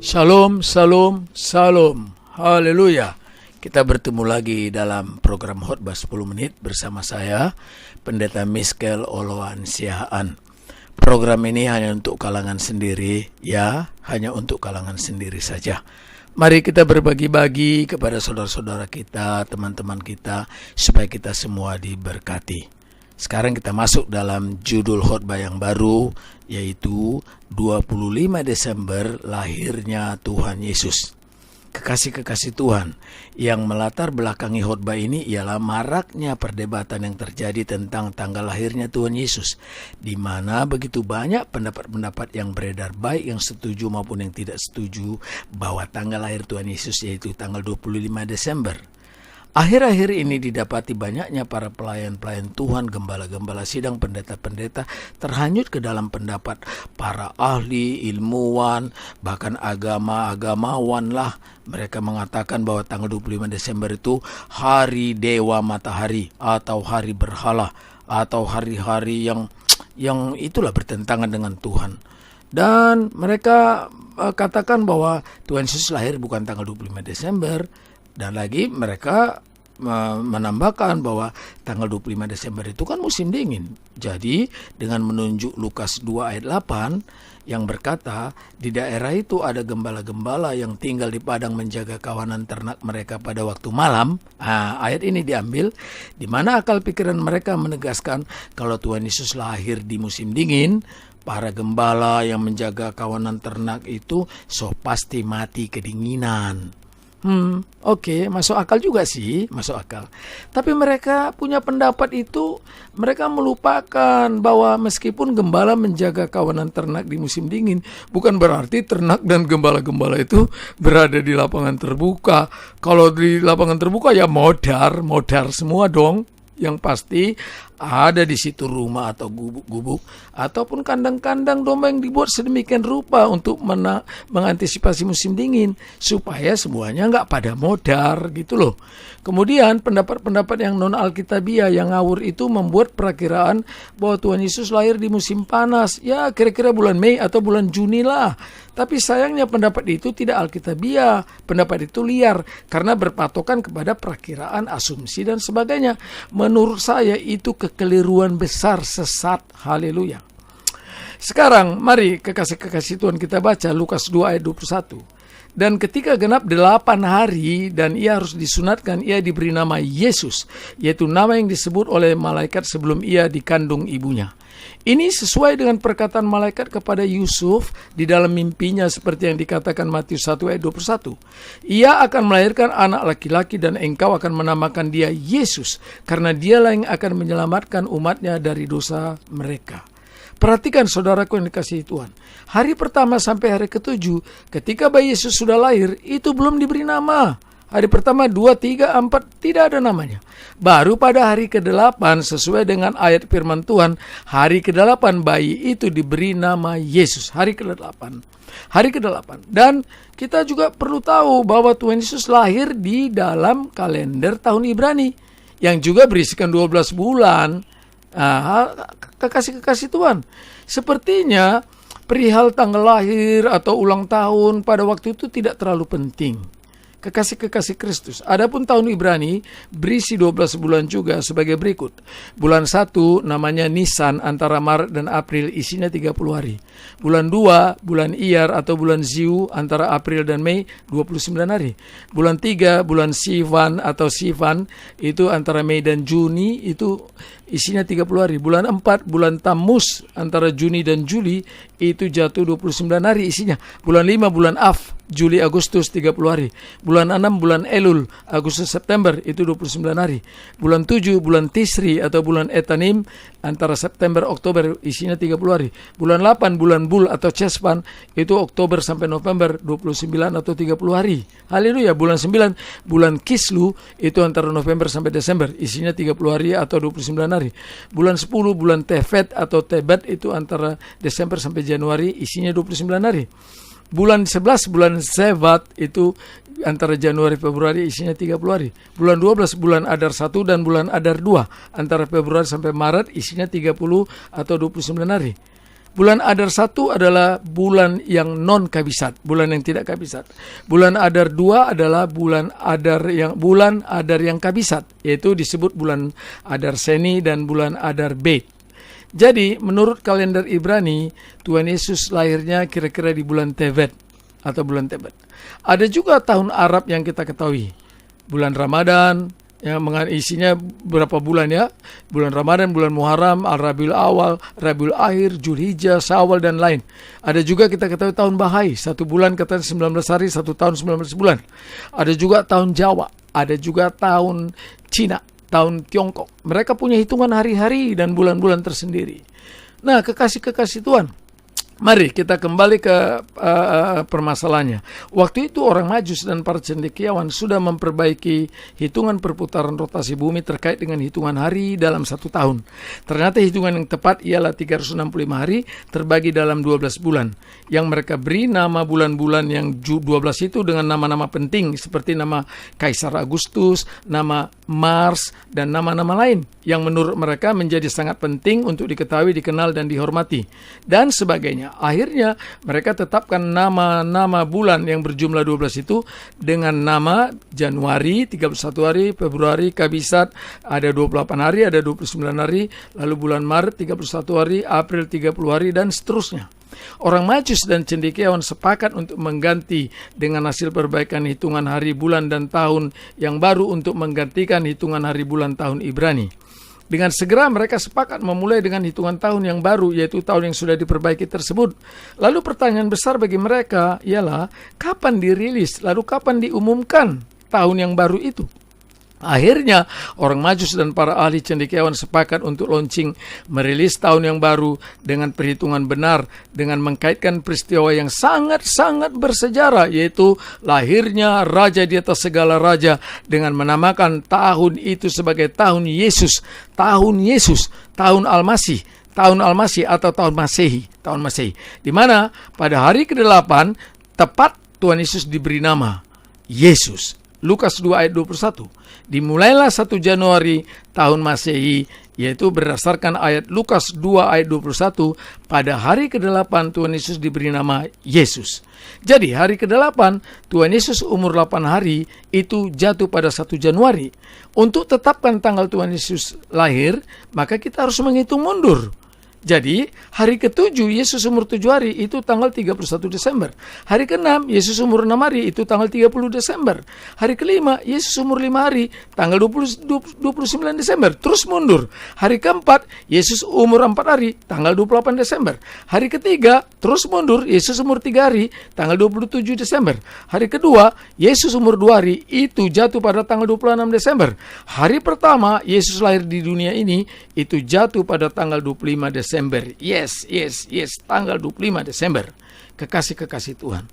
Shalom, shalom, shalom. Haleluya. Kita bertemu lagi dalam program Khotbah 10 menit bersama saya, Pendeta Miskel Oloan Sihaan. Program ini hanya untuk kalangan sendiri, hanya untuk kalangan sendiri saja. Mari kita berbagi-bagi kepada saudara-saudara kita, teman-teman kita, supaya kita semua diberkati. Sekarang kita masuk dalam judul khotbah yang baru, yaitu 25 Desember lahirnya Tuhan Yesus. Kekasih-kekasih Tuhan, yang melatar belakangi khotbah ini ialah maraknya perdebatan yang terjadi tentang tanggal lahirnya Tuhan Yesus, di mana begitu banyak pendapat-pendapat yang beredar, baik yang setuju maupun yang tidak setuju, bahwa tanggal lahir Tuhan Yesus yaitu tanggal 25 Desember. Akhir-akhir ini didapati banyaknya para pelayan-pelayan Tuhan, gembala-gembala sidang, pendeta-pendeta terhanyut ke dalam pendapat para ahli, ilmuwan, bahkan agamawan lah. Mereka mengatakan bahwa tanggal 25 Desember itu hari dewa matahari atau hari berhala atau hari-hari yang itulah bertentangan dengan Tuhan. Dan mereka katakan bahwa Tuhan Yesus lahir bukan tanggal 25 Desember. Dan lagi mereka menambahkan bahwa tanggal 25 Desember itu kan musim dingin. Jadi dengan menunjuk Lukas 2 ayat 8 yang berkata, di daerah itu ada gembala-gembala yang tinggal di padang menjaga kawanan ternak mereka pada waktu malam. Ayat ini diambil di mana akal pikiran mereka menegaskan kalau Tuhan Yesus lahir di musim dingin. Para gembala yang menjaga kawanan ternak itu pasti mati kedinginan. Oke, masuk akal juga sih, masuk akal. Tapi mereka punya pendapat itu, mereka melupakan bahwa meskipun gembala menjaga kawanan ternak di musim dingin, bukan berarti ternak dan gembala-gembala itu berada di lapangan terbuka. Kalau di lapangan terbuka ya modar semua dong. Yang pasti ada di situ rumah atau gubuk-gubuk ataupun kandang-kandang domba yang dibuat sedemikian rupa untuk mengantisipasi musim dingin supaya semuanya nggak pada modar gitu loh. Kemudian pendapat-pendapat yang non alkitabiah yang ngawur itu membuat perakiraan bahwa Tuhan Yesus lahir di musim panas, ya kira-kira bulan Mei atau bulan Juni lah. Tapi sayangnya pendapat itu tidak alkitabiah, pendapat itu liar karena berpatokan kepada perakiraan, asumsi dan sebagainya. Menurut saya itu kekeliruan besar, sesat. Haleluya. Sekarang mari kekasih-kekasih Tuhan kita baca Lukas 2 ayat 21. Dan ketika genap 8 hari dan ia harus disunatkan, ia diberi nama Yesus, yaitu nama yang disebut oleh malaikat sebelum ia dikandung ibunya. Ini sesuai dengan perkataan malaikat kepada Yusuf di dalam mimpinya seperti yang dikatakan Matius 1 ayat 21. Ia akan melahirkan anak laki-laki dan engkau akan menamakan dia Yesus, karena dialah yang akan menyelamatkan umatnya dari dosa mereka. Perhatikan saudaraku yang dikasihi Tuhan. Hari pertama sampai hari ke-7 ketika bayi Yesus sudah lahir itu belum diberi nama. Hari pertama 2, 3, 4 tidak ada namanya. Baru pada hari ke-8 sesuai dengan ayat firman Tuhan, hari ke-8 bayi itu diberi nama Yesus. Hari ke-8. Hari ke-8. Dan kita juga perlu tahu bahwa Tuhan Yesus lahir di dalam kalender tahun Ibrani yang juga berisikan 12 bulan. Kekasih-kekasih Tuhan, sepertinya perihal tanggal lahir atau ulang tahun pada waktu itu tidak terlalu penting. Kekasih-kekasih Kristus. Adapun tahun Ibrani berisi 12 bulan juga sebagai berikut. Bulan 1 namanya Nisan, antara Maret dan April, isinya 30 hari. Bulan 2, bulan Iyar atau bulan Ziu, antara April dan Mei, 29 hari. Bulan 3, bulan Sivan atau Sivan, itu antara Mei dan Juni, itu isinya 30 hari. Bulan 4, bulan Tammuz, antara Juni dan Juli, itu jatuh 29 hari isinya. Bulan 5, bulan Af, Juli Agustus 30 hari. Bulan 6 bulan Elul, Agustus September itu 29 hari. Bulan 7 bulan Tisri atau bulan Etanim antara September Oktober isinya 30 hari. Bulan 8 bulan Bul atau Chespan itu Oktober sampai November 29 atau 30 hari. Haleluya. Bulan 9 bulan Kislu itu antara November sampai Desember isinya 30 hari atau 29 hari. Bulan 10 bulan Tefet atau Tebet itu antara Desember sampai Januari isinya 29 hari. Bulan 11 bulan Zevat itu antara Januari Februari isinya 30 hari. Bulan 12 bulan Adar 1 dan bulan Adar 2 antara Februari sampai Maret isinya 30 atau 29 hari. Bulan Adar 1 adalah bulan yang non kabisat, bulan yang tidak kabisat. Bulan Adar 2 adalah bulan Adar yang kabisat, yaitu disebut bulan Adar Seni dan bulan Adar Beit. Jadi menurut kalender Ibrani, Tuhan Yesus lahirnya kira-kira di bulan Tevet atau bulan Tebet. Ada juga tahun Arab yang kita ketahui, bulan Ramadan, yang isinya berapa bulan ya? Bulan Ramadan, bulan Muharram, Al-Rabiul Awal, Rabiul Akhir, Zulhijjah, Syawal dan lain. Ada juga kita ketahui tahun Bahai, 1 bulan katanya 19 hari, 1 tahun 19 bulan. Ada juga tahun Jawa, ada juga tahun Cina, tahun Tiongkok. Mereka punya hitungan hari-hari dan bulan-bulan tersendiri. Nah, kekasih-kekasih Tuhan, mari kita kembali ke permasalahannya. Waktu itu orang Majus dan para cendekiawan sudah memperbaiki hitungan perputaran rotasi bumi terkait dengan hitungan hari dalam 1 tahun. Ternyata hitungan yang tepat ialah 365 hari terbagi dalam 12 bulan. Yang mereka beri nama bulan-bulan yang 12 itu dengan nama-nama penting seperti nama Kaisar Agustus, nama Mars, dan nama-nama lain yang menurut mereka menjadi sangat penting untuk diketahui, dikenal, dan dihormati, dan sebagainya. Akhirnya mereka tetapkan nama-nama bulan yang berjumlah 12 itu dengan nama Januari 31 hari, Februari kabisat ada 28 hari, ada 29 hari, lalu bulan Maret 31 hari, April 30 hari, dan seterusnya. Orang Majus dan cendekiawan sepakat untuk mengganti dengan hasil perbaikan hitungan hari, bulan, dan tahun yang baru untuk menggantikan hitungan hari, bulan, tahun Ibrani. Dengan segera mereka sepakat memulai dengan hitungan tahun yang baru, yaitu tahun yang sudah diperbaiki tersebut. Lalu pertanyaan besar bagi mereka ialah kapan dirilis, lalu kapan diumumkan tahun yang baru itu. Akhirnya orang Majus dan para ahli cendekiawan sepakat untuk launching, merilis tahun yang baru dengan perhitungan benar, dengan mengkaitkan peristiwa yang sangat-sangat bersejarah, yaitu lahirnya Raja di atas segala raja, dengan menamakan tahun itu sebagai tahun Yesus, tahun Almasih, atau tahun Masehi, di mana pada hari ke-8 tepat Tuhan Yesus diberi nama Yesus. Lukas 2 ayat 21. Dimulailah 1 Januari tahun Masehi, yaitu berdasarkan ayat Lukas 2 ayat 21, pada hari ke-8 Tuhan Yesus diberi nama Yesus. Jadi hari ke-8 Tuhan Yesus umur 8 hari itu jatuh pada 1 Januari. Untuk tetapkan tanggal Tuhan Yesus lahir, maka kita harus menghitung mundur. Jadi, hari ke-7 Yesus umur 7 hari itu tanggal 31 Desember. Hari ke-6 Yesus umur 6 hari itu tanggal 30 Desember. Hari ke-5 Yesus umur 5 hari tanggal 29 Desember. Terus mundur. Hari ke-4 Yesus umur 4 hari tanggal 28 Desember. Hari ke-3 terus mundur. Yesus umur 3 hari tanggal 27 Desember. Hari kedua Yesus umur 2 hari itu jatuh pada tanggal 26 Desember. Hari pertama Yesus lahir di dunia ini itu jatuh pada tanggal 25 Desember. Yes, tanggal 25 Desember. Kekasih-kekasih Tuhan,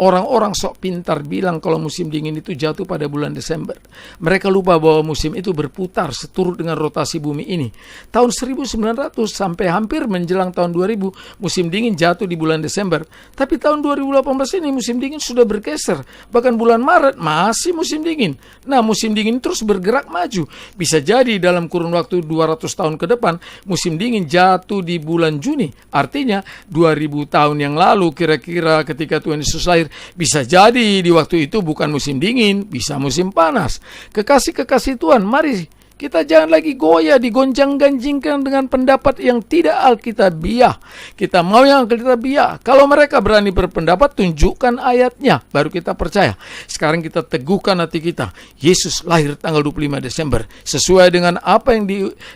orang-orang sok pintar bilang kalau musim dingin itu jatuh pada bulan Desember. Mereka lupa bahwa musim itu berputar seturut dengan rotasi bumi ini. Tahun 1900 sampai hampir menjelang tahun 2000, musim dingin jatuh di bulan Desember. Tapi tahun 2018 ini musim dingin sudah bergeser. Bahkan bulan Maret masih musim dingin. Nah, musim dingin terus bergerak maju. Bisa jadi dalam kurun waktu 200 tahun ke depan, musim dingin jatuh di bulan Juni. Artinya 2000 tahun yang lalu kira-kira ketika Tuhan Yesus lahir, bisa jadi di waktu itu bukan musim dingin, bisa musim panas. Kekasih-kekasih Tuhan, mari kita jangan lagi goyah, digonjang-ganjingkan dengan pendapat yang tidak alkitabiah. Kita mau yang alkitabiah. Kalau mereka berani berpendapat, tunjukkan ayatnya, baru kita percaya. Sekarang kita teguhkan hati kita. Yesus lahir tanggal 25 Desember. Sesuai dengan apa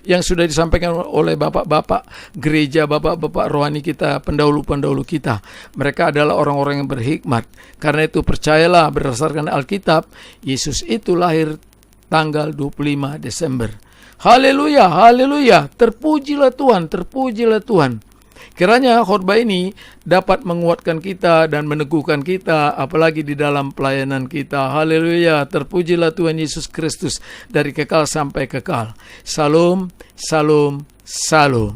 yang sudah disampaikan oleh bapak-bapak gereja, bapak-bapak rohani kita, pendahulu-pendahulu kita. Mereka adalah orang-orang yang berhikmat. Karena itu percayalah berdasarkan Alkitab, Yesus itu lahir tanggal 25 Desember. Haleluya, haleluya. Terpujilah Tuhan, terpujilah Tuhan. Kiranya khotbah ini dapat menguatkan kita dan meneguhkan kita, apalagi di dalam pelayanan kita. Haleluya, terpujilah Tuhan Yesus Kristus dari kekal sampai kekal. Salam, salam, salam.